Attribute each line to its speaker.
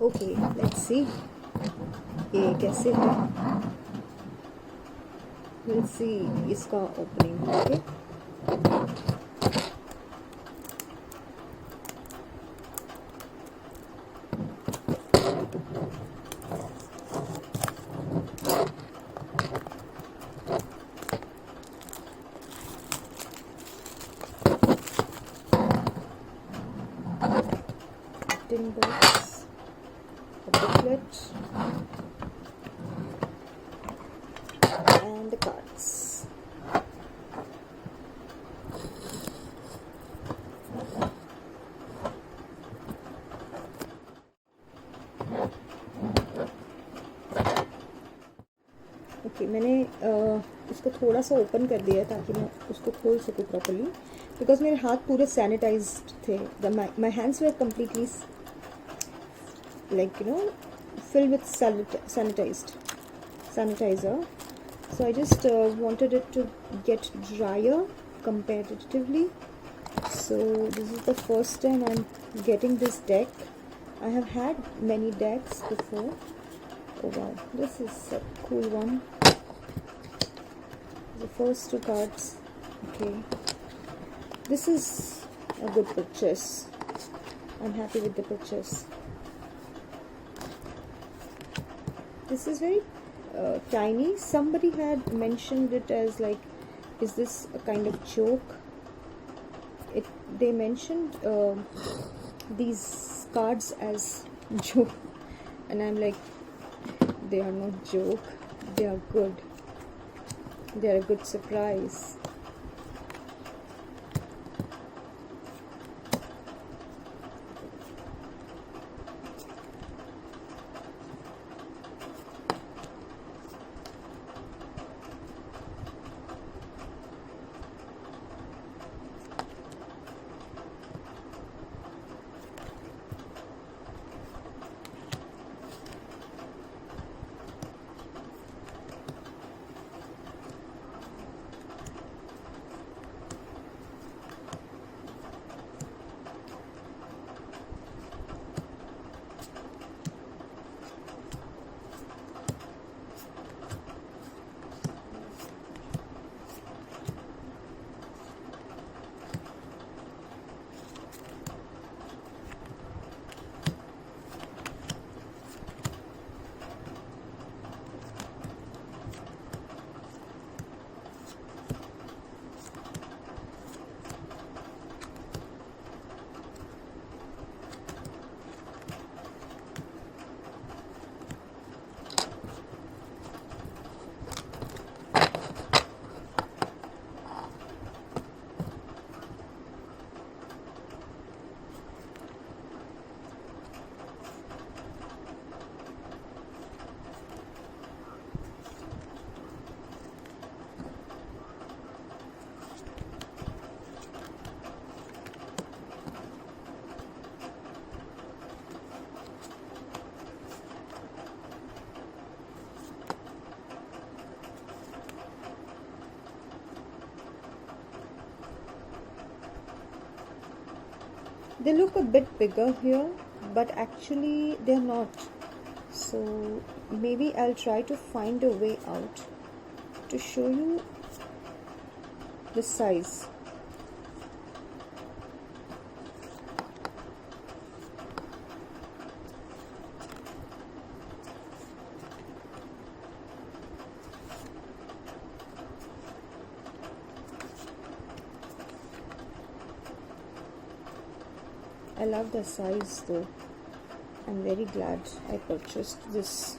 Speaker 1: Okay let's see ये कैसे है. लेट्स सी इसका opening. Okay tin box, a booklet, and the cards. Okay मैंने इसको थोड़ा सा ओपन कर दिया ताकि मैं उसको खोल सकूँ प्रॉपर्ली, बिकॉज मेरे हाथ पूरे सैनिटाइज्ड थे. My hands were completely like filled with sanitizer, so I just wanted it to get drier comparatively. So this is the first time I'm getting this deck. I have had many decks before. Oh wow, this is a cool one. The first two cards. Okay, this is a good purchase. I'm happy with the purchase. This is very tiny. Somebody had mentioned it as like, is this a kind of joke? They mentioned these cards as joke, and I'm like, they are not joke. They are good. They are a good surprise. They look a bit bigger here, but actually they're not. So maybe I'll try to find a way out to show you the size. I love the size though. I'm very glad I purchased this.